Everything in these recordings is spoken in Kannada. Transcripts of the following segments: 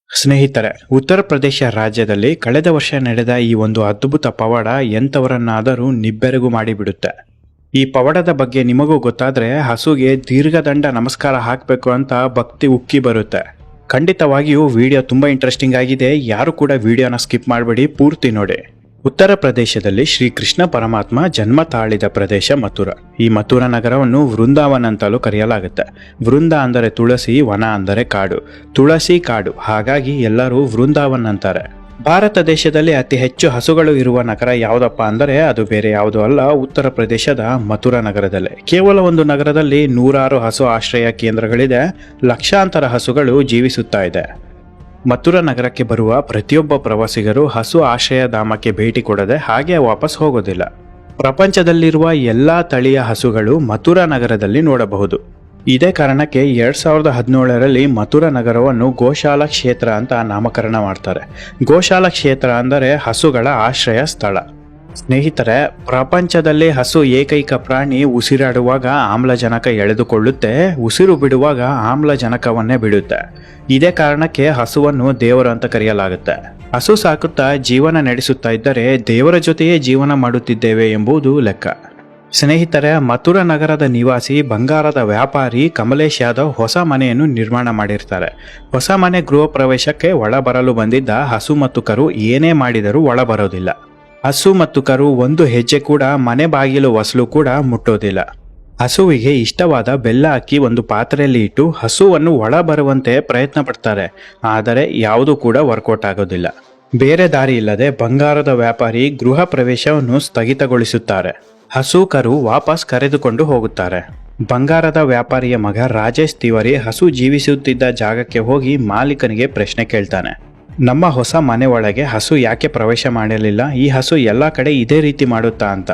ಸ್ನೇಹಿತರೆ, ಉತ್ತರ ಪ್ರದೇಶ ರಾಜ್ಯದಲ್ಲಿ ಕಳೆದ ವರ್ಷ ನಡೆದ ಈ ಒಂದು ಅದ್ಭುತ ಪವಾಡ ಎಂಥವರನ್ನಾದರೂ ನಿಬ್ಬೆರಗು ಮಾಡಿಬಿಡುತ್ತೆ. ಈ ಪವಾಡದ ಬಗ್ಗೆ ನಿಮಗೂ ಗೊತ್ತಾದ್ರೆ ಹಸುಗೆ ದೀರ್ಘದಂಡ ನಮಸ್ಕಾರ ಹಾಕಬೇಕು ಅಂತ ಭಕ್ತಿ ಉಕ್ಕಿ ಬರುತ್ತೆ. ಖಂಡಿತವಾಗಿಯೂ ವಿಡಿಯೋ ತುಂಬಾ ಇಂಟ್ರೆಸ್ಟಿಂಗ್ ಆಗಿದೆ. ಯಾರು ಕೂಡ ವಿಡಿಯೋನ ಸ್ಕಿಪ್ ಮಾಡಬೇಡಿ, ಪೂರ್ತಿ ನೋಡಿ. ಉತ್ತರ ಪ್ರದೇಶದಲ್ಲಿ ಶ್ರೀ ಕೃಷ್ಣ ಪರಮಾತ್ಮ ಜನ್ಮ ತಾಳಿದ ಪ್ರದೇಶ ಮಥುರಾ. ಈ ಮಥುರಾ ನಗರವನ್ನು ವೃಂದಾವನ್ ಅಂತಲೂ ಕರೆಯಲಾಗುತ್ತೆ. ವೃಂದ ಅಂದರೆ ತುಳಸಿ, ವನ ಅಂದರೆ ಕಾಡು, ತುಳಸಿ ಕಾಡು, ಹಾಗಾಗಿ ಎಲ್ಲರೂ ವೃಂದಾವನ್ ಅಂತಾರೆ. ಭಾರತ ದೇಶದಲ್ಲಿ ಅತಿ ಹೆಚ್ಚು ಹಸುಗಳು ಇರುವ ನಗರ ಯಾವುದಪ್ಪ ಅಂದರೆ ಅದು ಬೇರೆ ಯಾವುದೂ ಅಲ್ಲ, ಉತ್ತರ ಪ್ರದೇಶದ ಮಥುರಾ ನಗರದಲ್ಲೇ. ಕೇವಲ ಒಂದು ನಗರದಲ್ಲಿ 106 ಹಸು ಆಶ್ರಯ ಕೇಂದ್ರಗಳಿದೆ. ಲಕ್ಷಾಂತರ ಹಸುಗಳು ಜೀವಿಸುತ್ತಾ ಇದೆ. ಮಥುರಾ ನಗರಕ್ಕೆ ಬರುವ ಪ್ರತಿಯೊಬ್ಬ ಪ್ರವಾಸಿಗರು ಹಸು ಆಶ್ರಯಧಾಮಕ್ಕೆ ಭೇಟಿ ಕೊಡದೆ ಹಾಗೆ ವಾಪಸ್ ಹೋಗೋದಿಲ್ಲ. ಪ್ರಪಂಚದಲ್ಲಿರುವ ಎಲ್ಲಾ ತಳಿಯ ಹಸುಗಳು ಮಥುರಾ ನಗರದಲ್ಲಿ ನೋಡಬಹುದು. ಇದೇ ಕಾರಣಕ್ಕೆ 2017ರಲ್ಲಿ ಮಥುರಾ ನಗರವನ್ನು ಗೋಶಾಲಾ ಕ್ಷೇತ್ರ ಅಂತ ನಾಮಕರಣ ಮಾಡ್ತಾರೆ. ಗೋಶಾಲಾ ಕ್ಷೇತ್ರ ಅಂದರೆ ಹಸುಗಳ ಆಶ್ರಯ ಸ್ಥಳ. ಸ್ನೇಹಿತರೆ, ಪ್ರಪಂಚದಲ್ಲಿ ಹಸು ಏಕೈಕ ಪ್ರಾಣಿ ಉಸಿರಾಡುವಾಗ ಆಮ್ಲಜನಕ ಎಳೆದುಕೊಳ್ಳುತ್ತೆ, ಉಸಿರು ಬಿಡುವಾಗ ಆಮ್ಲಜನಕವನ್ನೇ ಬಿಡುತ್ತೆ. ಇದೇ ಕಾರಣಕ್ಕೆ ಹಸುವನ್ನು ದೇವರು ಅಂತ ಕರೆಯಲಾಗುತ್ತೆ. ಹಸು ಸಾಕುತ್ತಾ ಜೀವನ ನಡೆಸುತ್ತಾ ಇದ್ದರೆ ದೇವರ ಜೊತೆಯೇ ಜೀವನ ಮಾಡುತ್ತಿದ್ದೇವೆ ಎಂಬುದು ಲೆಕ್ಕ. ಸ್ನೇಹಿತರೆ, ಮಥುರಾ ನಗರದ ನಿವಾಸಿ ಬಂಗಾರದ ವ್ಯಾಪಾರಿ ಕಮಲೇಶ್ ಯಾದವ್ ಹೊಸ ಮನೆಯನ್ನು ನಿರ್ಮಾಣ ಮಾಡಿರ್ತಾರೆ. ಹೊಸ ಮನೆ ಗೃಹ ಪ್ರವೇಶಕ್ಕೆ ಒಳ ಬರಲು ಬಂದಿದ್ದ ಹಸು ಮತ್ತು ಕರು ಏನೇ ಮಾಡಿದರೂ ಒಳ ಬರೋದಿಲ್ಲ. ಹಸು ಮತ್ತು ಕರು ಒಂದು ಹೆಜ್ಜೆ ಕೂಡ ಮನೆ ಬಾಗಿಲು ಹೊಸಲು ಕೂಡ ಮುಟ್ಟೋದಿಲ್ಲ. ಹಸುವಿಗೆ ಇಷ್ಟವಾದ ಬೆಲ್ಲ ಹಾಕಿ ಒಂದು ಪಾತ್ರೆಯಲ್ಲಿ ಇಟ್ಟು ಹಸುವನ್ನು ಒಳ ಬರುವಂತೆ ಪ್ರಯತ್ನ ಪಡ್ತಾರೆ. ಆದರೆ ಯಾವುದೂ ಕೂಡ ವರ್ಕೌಟ್ ಆಗೋದಿಲ್ಲ. ಬೇರೆ ದಾರಿ ಇಲ್ಲದೆ ಬಂಗಾರದ ವ್ಯಾಪಾರಿ ಗೃಹ ಪ್ರವೇಶವನ್ನು ಸ್ಥಗಿತಗೊಳಿಸುತ್ತಾರೆ. ಹಸು ಕರು ವಾಪಸ್ ಕರೆದುಕೊಂಡು ಹೋಗುತ್ತಾರೆ. ಬಂಗಾರದ ವ್ಯಾಪಾರಿಯ ಮಗ ರಾಜೇಶ್ ತಿವಾರಿ ಹಸು ಜೀವಿಸುತ್ತಿದ್ದ ಜಾಗಕ್ಕೆ ಹೋಗಿ ಮಾಲೀಕನಿಗೆ ಪ್ರಶ್ನೆ ಕೇಳ್ತಾನೆ. ನಮ್ಮ ಹೊಸ ಮನೆ ಒಳಗೆ ಹಸು ಯಾಕೆ ಪ್ರವೇಶ ಮಾಡಲಿಲ್ಲ? ಈ ಹಸು ಎಲ್ಲ ಕಡೆ ಇದೇ ರೀತಿ ಮಾಡುತ್ತಾ ಅಂತ.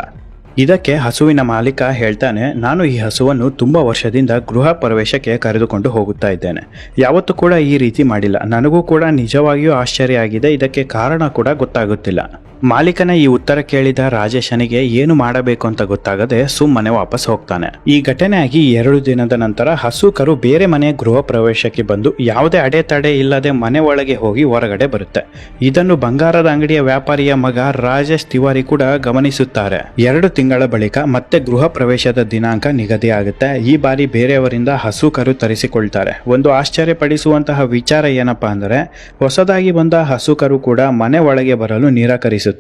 ಇದಕ್ಕೆ ಹಸುವಿನ ಮಾಲೀಕ ಹೇಳ್ತಾನೆ, ನಾನು ಈ ಹಸುವನ್ನು ತುಂಬ ವರ್ಷದಿಂದ ಗೃಹ ಪ್ರವೇಶಕ್ಕೆ ಕರೆದುಕೊಂಡು ಹೋಗುತ್ತಾ ಇದ್ದೇನೆ. ಯಾವತ್ತೂ ಕೂಡ ಈ ರೀತಿ ಮಾಡಿಲ್ಲ. ನನಗೂ ಕೂಡ ನಿಜವಾಗಿಯೂ ಆಶ್ಚರ್ಯ ಆಗಿದೆ. ಇದಕ್ಕೆ ಕಾರಣ ಕೂಡ ಗೊತ್ತಾಗುತ್ತಿಲ್ಲ. ಮಾಲೀಕನ ಈ ಉತ್ತರ ಕೇಳಿದ ರಾಜೇಶನಿಗೆ ಏನು ಮಾಡಬೇಕು ಅಂತ ಗೊತ್ತಾಗದೆ ಸುಮ್ಮನೆ ವಾಪಸ್ ಹೋಗ್ತಾನೆ. ಈ ಘಟನೆ ಆಗಿ 2 ದಿನದ ನಂತರ ಹಸು ಕರು ಬೇರೆ ಮನೆ ಗೃಹ ಪ್ರವೇಶಕ್ಕೆ ಬಂದು ಯಾವುದೇ ಅಡೆತಡೆ ಇಲ್ಲದೆ ಮನೆ ಒಳಗೆ ಹೋಗಿ ಹೊರಗಡೆ ಬರುತ್ತೆ. ಇದನ್ನು ಬಂಗಾರದ ಅಂಗಡಿಯ ವ್ಯಾಪಾರಿಯ ಮಗ ರಾಜೇಶ್ ತಿವಾರಿ ಕೂಡ ಗಮನಿಸುತ್ತಾರೆ. 2 ತಿಂಗಳ ಬಳಿಕ ಮತ್ತೆ ಗೃಹ ಪ್ರವೇಶದ ದಿನಾಂಕ ನಿಗದಿ ಆಗುತ್ತೆ. ಈ ಬಾರಿ ಬೇರೆಯವರಿಂದ ಹಸು ಕರು ತರಿಸಿಕೊಳ್ತಾರೆ. ಒಂದು ಆಶ್ಚರ್ಯಪಡಿಸುವಂತಹ ವಿಚಾರ ಏನಪ್ಪಾ ಅಂದರೆ ಹೊಸದಾಗಿ ಬಂದ ಹಸು ಕರು ಕೂಡ ಮನೆ ಒಳಗೆ ಬರಲು ನಿರಾಕರಿಸುತ್ತೆ.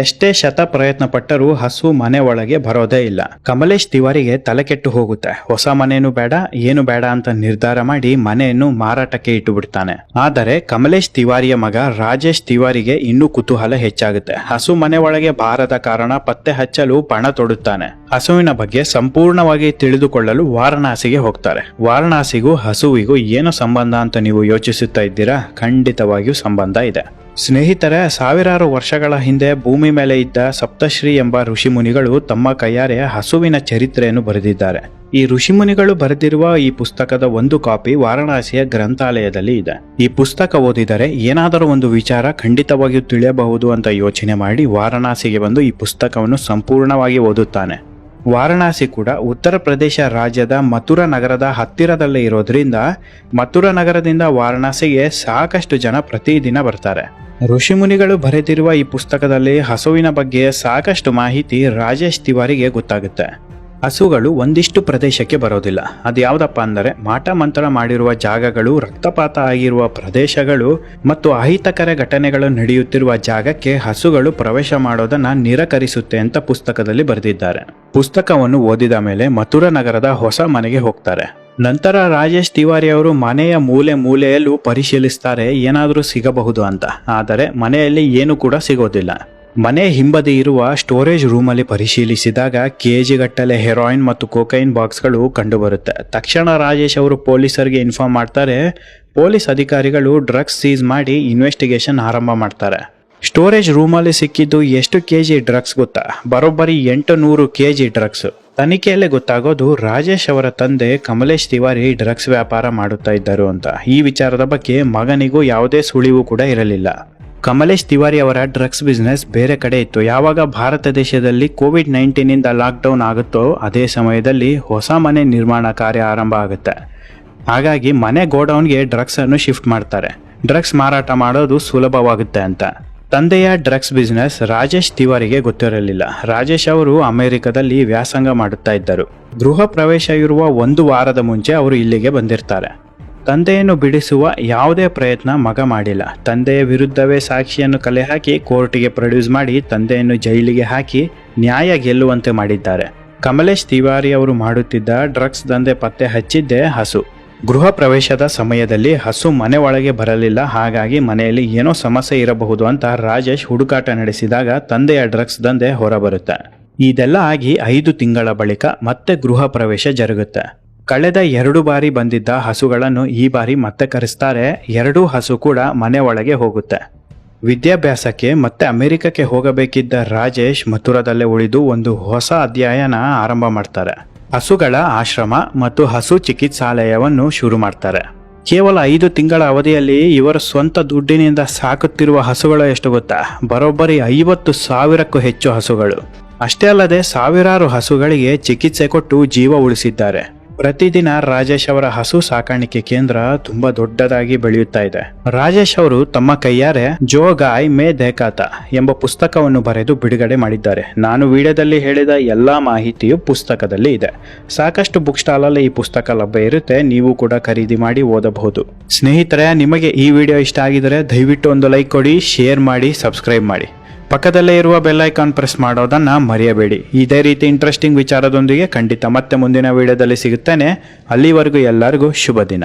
ಎಷ್ಟೇ ಶತ ಪ್ರಯತ್ನ ಪಟ್ಟರೂ ಹಸು ಮನೆ ಒಳಗೆ ಬರೋದೇ ಇಲ್ಲ. ಕಮಲೇಶ್ ತಿವಾರಿಗೆ ತಲೆ ಕೆಟ್ಟು ಹೋಗುತ್ತೆ. ಹೊಸ ಮನೇನು ಬೇಡ, ಏನು ಬೇಡ ಅಂತ ನಿರ್ಧಾರ ಮಾಡಿ ಮನೆಯನ್ನು ಮಾರಾಟಕ್ಕೆ ಇಟ್ಟು ಬಿಡ್ತಾನೆ. ಆದರೆ ಕಮಲೇಶ್ ತಿವಾರಿಯ ಮಗ ರಾಜೇಶ್ ತಿವಾರಿಗೆ ಇನ್ನೂ ಕುತೂಹಲ ಹೆಚ್ಚಾಗುತ್ತೆ. ಹಸು ಮನೆ ಒಳಗೆ ಬಾರದ ಕಾರಣ ಪತ್ತೆ ಹಚ್ಚಲು ಪಣ ತೊಡುತ್ತಾನೆ. ಹಸುವಿನ ಬಗ್ಗೆ ಸಂಪೂರ್ಣವಾಗಿ ತಿಳಿದುಕೊಳ್ಳಲು ವಾರಣಾಸಿಗೆ ಹೋಗ್ತಾರೆ. ವಾರಣಾಸಿಗೂ ಹಸುವಿಗೂ ಏನು ಸಂಬಂಧ ಅಂತ ನೀವು ಯೋಚಿಸುತ್ತಾ ಇದ್ದೀರಾ? ಖಂಡಿತವಾಗಿಯೂ ಸಂಬಂಧ ಇದೆ. ಸ್ನೇಹಿತರೆ, ಸಾವಿರಾರು ವರ್ಷಗಳ ಹಿಂದೆ ಭೂಮಿ ಮೇಲೆ ಇದ್ದ ಸಪ್ತಶ್ರೀ ಎಂಬ ಋಷಿಮುನಿಗಳು ತಮ್ಮ ಕೈಯಾರೆ ಹಸುವಿನ ಚರಿತ್ರೆಯನ್ನು ಬರೆದಿದ್ದಾರೆ. ಈ ಋಷಿಮುನಿಗಳು ಬರೆದಿರುವ ಈ ಪುಸ್ತಕದ ಒಂದು ಕಾಪಿ ವಾರಣಾಸಿಯ ಗ್ರಂಥಾಲಯದಲ್ಲಿ ಇದೆ. ಈ ಪುಸ್ತಕ ಓದಿದರೆ ಏನಾದರೂ ಒಂದು ವಿಚಾರ ಖಂಡಿತವಾಗಿಯೂ ತಿಳಿಯಬಹುದು ಅಂತ ಯೋಚನೆ ಮಾಡಿ ವಾರಣಾಸಿಗೆ ಬಂದು ಈ ಪುಸ್ತಕವನ್ನು ಸಂಪೂರ್ಣವಾಗಿ ಓದುತ್ತಾನೆ. ವಾರಣಾಸಿ ಕೂಡ ಉತ್ತರ ಪ್ರದೇಶ ರಾಜ್ಯದ ಮಥುರಾ ನಗರದ ಹತ್ತಿರದಲ್ಲೇ ಇರೋದ್ರಿಂದ ಮಥುರಾ ನಗರದಿಂದ ವಾರಣಾಸಿಗೆ ಸಾಕಷ್ಟು ಜನ ಪ್ರತಿದಿನ ಬರ್ತಾರೆ. ಋಷಿಮುನಿಗಳು ಬರೆದಿರುವ ಈ ಪುಸ್ತಕದಲ್ಲಿ ಹಸುವಿನ ಬಗ್ಗೆ ಸಾಕಷ್ಟು ಮಾಹಿತಿ ರಾಜೇಶ್ ತಿವಾರಿಗೆ ಗೊತ್ತಾಗುತ್ತೆ. ಹಸುಗಳು ಒಂದಿಷ್ಟು ಪ್ರದೇಶಕ್ಕೆ ಬರೋದಿಲ್ಲ. ಅದು ಯಾವುದಪ್ಪ ಅಂದರೆ ಮಾಟ ಮಂತ್ರ ಮಾಡಿರುವ ಜಾಗಗಳು, ರಕ್ತಪಾತ ಆಗಿರುವ ಪ್ರದೇಶಗಳು ಮತ್ತು ಅಹಿತಕರ ಘಟನೆಗಳು ನಡೆಯುತ್ತಿರುವ ಜಾಗಕ್ಕೆ ಹಸುಗಳು ಪ್ರವೇಶ ಮಾಡೋದನ್ನ ನಿರಾಕರಿಸುತ್ತೆ ಅಂತ ಪುಸ್ತಕದಲ್ಲಿ ಬರೆದಿದ್ದಾರೆ. ಪುಸ್ತಕವನ್ನು ಓದಿದ ಮೇಲೆ ಮಥುರಾ ನಗರದ ಹೊಸ ಮನೆಗೆ ಹೋಗ್ತಾರೆ. ನಂತರ ರಾಜೇಶ್ ತಿವಾರಿ ಅವರು ಮನೆಯ ಮೂಲೆ ಮೂಲೆಯಲ್ಲೂ ಪರಿಶೀಲಿಸ್ತಾರೆ ಏನಾದರೂ ಸಿಗಬಹುದು ಅಂತ. ಆದರೆ ಮನೆಯಲ್ಲಿ ಏನು ಕೂಡ ಸಿಗೋದಿಲ್ಲ. ಮನೆ ಹಿಂಬದಿ ಇರುವ ಸ್ಟೋರೇಜ್ ರೂಮಲ್ಲಿ ಪರಿಶೀಲಿಸಿದಾಗ ಕೆಜಿಗಟ್ಟಲೆ ಹೆರಾಯಿನ್ ಮತ್ತು ಕೊಕೈನ್ ಬಾಕ್ಸ್ಗಳು ಕಂಡುಬರುತ್ತೆ. ತಕ್ಷಣ ರಾಜೇಶ್ ಅವರು ಪೊಲೀಸರಿಗೆ ಇನ್ಫಾರ್ಮ್ ಮಾಡ್ತಾರೆ. ಪೊಲೀಸ್ ಅಧಿಕಾರಿಗಳು ಡ್ರಗ್ಸ್ ಸೀಸ್ ಮಾಡಿ ಇನ್ವೆಸ್ಟಿಗೇಷನ್ ಆರಂಭ ಮಾಡ್ತಾರೆ. ಸ್ಟೋರೇಜ್ ರೂಮಲ್ಲಿ ಸಿಕ್ಕಿದ್ದು ಎಷ್ಟು ಕೆಜಿ ಡ್ರಗ್ಸ್ ಗೊತ್ತಾ? ಬರೋಬ್ಬರಿ 800 ಕೆಜಿ ಡ್ರಗ್ಸ್. ತನಿಖೆಯಲ್ಲೇ ಗೊತ್ತಾಗೋದು ರಾಜೇಶ್ ಅವರ ತಂದೆ ಕಮಲೇಶ್ ತಿವಾರಿ ಡ್ರಗ್ಸ್ ವ್ಯಾಪಾರ ಮಾಡುತ್ತಾ ಇದ್ದರು ಅಂತ. ಈ ವಿಚಾರದ ಬಗ್ಗೆ ಮಗನಿಗೂ ಯಾವುದೇ ಸುಳಿವು ಕೂಡ ಇರಲಿಲ್ಲ. ಕಮಲೇಶ್ ತಿವಾರಿ ಅವರ ಡ್ರಗ್ಸ್ ಬಿಸ್ನೆಸ್ ಬೇರೆ ಕಡೆ ಇತ್ತು. ಯಾವಾಗ ಭಾರತ ದೇಶದಲ್ಲಿ ಕೋವಿಡ್-19 ಲಾಕ್ಡೌನ್ ಆಗುತ್ತೋ ಅದೇ ಸಮಯದಲ್ಲಿ ಹೊಸ ಮನೆ ನಿರ್ಮಾಣ ಕಾರ್ಯ ಆರಂಭ ಆಗುತ್ತೆ. ಹಾಗಾಗಿ ಮನೆ ಗೋಡೌನ್ಗೆ ಡ್ರಗ್ಸ್ ಅನ್ನು ಶಿಫ್ಟ್ ಮಾಡ್ತಾರೆ. ಡ್ರಗ್ಸ್ ಮಾರಾಟ ಮಾಡೋದು ಸುಲಭವಾಗುತ್ತೆ ಅಂತ. ತಂದೆಯ ಡ್ರಗ್ಸ್ ಬಿಸ್ನೆಸ್ ರಾಜೇಶ್ ತಿವಾರಿಗೆ ಗೊತ್ತಿರಲಿಲ್ಲ. ರಾಜೇಶ್ ಅವರು ಅಮೆರಿಕದಲ್ಲಿ ವ್ಯಾಸಂಗ ಮಾಡುತ್ತಾ ಇದ್ದರು. ಗೃಹ ಪ್ರವೇಶ ಇರುವ 1 ವಾರದ ಮುಂಚೆ ಅವರು ಇಲ್ಲಿಗೆ ಬಂದಿರ್ತಾರೆ. ತಂದೆಯನ್ನು ಬಿಡಿಸುವ ಯಾವುದೇ ಪ್ರಯತ್ನ ಮಗ ಮಾಡಿಲ್ಲ. ತಂದೆಯ ವಿರುದ್ಧವೇ ಸಾಕ್ಷಿಯನ್ನು ಕಲೆ ಹಾಕಿ ಕೋರ್ಟಿಗೆ ಪ್ರೊಡ್ಯೂಸ್ ಮಾಡಿ ತಂದೆಯನ್ನು ಜೈಲಿಗೆ ಹಾಕಿ ನ್ಯಾಯ ಗೆಲ್ಲುವಂತೆ ಮಾಡಿದ್ದಾರೆ. ಕಮಲೇಶ್ ತಿವಾರಿ ಅವರು ಮಾಡುತ್ತಿದ್ದ ಡ್ರಗ್ಸ್ ದಂಧೆ ಪತ್ತೆ ಹಚ್ಚಿದ್ದೇ ಹಸು. ಗೃಹ ಪ್ರವೇಶದ ಸಮಯದಲ್ಲಿ ಹಸು ಮನೆ ಒಳಗೆ ಬರಲಿಲ್ಲ. ಹಾಗಾಗಿ ಮನೆಯಲ್ಲಿ ಏನೋ ಸಮಸ್ಯೆ ಇರಬಹುದು ಅಂತ ರಾಜೇಶ್ ಹುಡುಕಾಟ ನಡೆಸಿದಾಗ ತಂದೆಯ ಡ್ರಗ್ಸ್ ದಂಧೆ ಹೊರಬರುತ್ತೆ. ಇದೆಲ್ಲ ಆಗಿ 5 ತಿಂಗಳ ಬಳಿಕ ಮತ್ತೆ ಗೃಹ ಪ್ರವೇಶ ಜರುಗುತ್ತೆ. ಕಳೆದ 2 ಬಾರಿ ಬಂದಿದ್ದ ಹಸುಗಳನ್ನು ಈ ಬಾರಿ ಮತ್ತೆ ಕರೆಸ್ತಾರೆ. 2 ಹಸು ಕೂಡ ಮನೆ ಒಳಗೆ ಹೋಗುತ್ತೆ. ವಿದ್ಯಾಭ್ಯಾಸಕ್ಕೆ ಮತ್ತೆ ಅಮೆರಿಕಕ್ಕೆ ಹೋಗಬೇಕಿದ್ದ ರಾಜೇಶ್ ಮಥುರಾದಲ್ಲೇ ಉಳಿದು ಒಂದು ಹೊಸ ಅಧ್ಯಾಯನ ಆರಂಭ ಮಾಡ್ತಾರೆ. ಹಸುಗಳ ಆಶ್ರಮ ಮತ್ತು ಹಸು ಚಿಕಿತ್ಸಾಲಯವನ್ನು ಶುರು ಮಾಡ್ತಾರೆ. ಕೇವಲ 5 ತಿಂಗಳ ಅವಧಿಯಲ್ಲಿ ಇವರ ಸ್ವಂತ ದುಡ್ಡಿನಿಂದ ಸಾಕುತ್ತಿರುವ ಹಸುಗಳು ಎಷ್ಟು ಗೊತ್ತಾ? ಬರೋಬ್ಬರಿ 50,000ಕ್ಕೂ ಹೆಚ್ಚು ಹಸುಗಳು. ಅಷ್ಟೇ ಅಲ್ಲದೆ ಸಾವಿರಾರು ಹಸುಗಳಿಗೆ ಚಿಕಿತ್ಸೆ ಕೊಟ್ಟು ಜೀವ ಉಳಿಸಿದ್ದಾರೆ. ಪ್ರತಿದಿನ ರಾಜೇಶ್ ಅವರ ಹಸು ಸಾಕಾಣಿಕೆ ಕೇಂದ್ರ ತುಂಬಾ ದೊಡ್ಡದಾಗಿ ಬೆಳೆಯುತ್ತಾ ಇದೆ. ರಾಜೇಶ್ ಅವರು ತಮ್ಮ ಕೈಯಾರೆ ಜೋ ಗಾಯ್ ಮೇ ದೇಖಾತ ಎಂಬ ಪುಸ್ತಕವನ್ನು ಬರೆದು ಬಿಡುಗಡೆ ಮಾಡಿದ್ದಾರೆ. ನಾನು ವಿಡಿಯೋದಲ್ಲಿ ಹೇಳಿದ ಎಲ್ಲಾ ಮಾಹಿತಿಯು ಪುಸ್ತಕದಲ್ಲಿ ಇದೆ. ಸಾಕಷ್ಟು ಬುಕ್ ಸ್ಟಾಲ್ ಅಲ್ಲಿ ಈ ಪುಸ್ತಕ ಲಭ್ಯ ಇರುತ್ತೆ. ನೀವು ಕೂಡ ಖರೀದಿ ಮಾಡಿ ಓದಬಹುದು. ಸ್ನೇಹಿತರೆ, ನಿಮಗೆ ಈ ವಿಡಿಯೋ ಇಷ್ಟ ಆಗಿದರೆ ದಯವಿಟ್ಟು ಒಂದು ಲೈಕ್ ಕೊಡಿ, ಶೇರ್ ಮಾಡಿ, ಸಬ್ಸ್ಕ್ರೈಬ್ ಮಾಡಿ. ಪಕ್ಕದಲ್ಲೇ ಇರುವ ಬೆಲ್ ಐಕಾನ್ ಪ್ರೆಸ್ ಮಾಡೋದನ್ನ ಮರೆಯಬೇಡಿ. ಇದೇ ರೀತಿ ಇಂಟ್ರೆಸ್ಟಿಂಗ್ ವಿಚಾರದೊಂದಿಗೆ ಖಂಡಿತ ಮತ್ತೆ ಮುಂದಿನ ವಿಡಿಯೋದಲ್ಲಿ ಸಿಗುತ್ತೇನೆ. ಅಲ್ಲಿವರೆಗೂ ಎಲ್ಲರಿಗೂ ಶುಭ ದಿನ.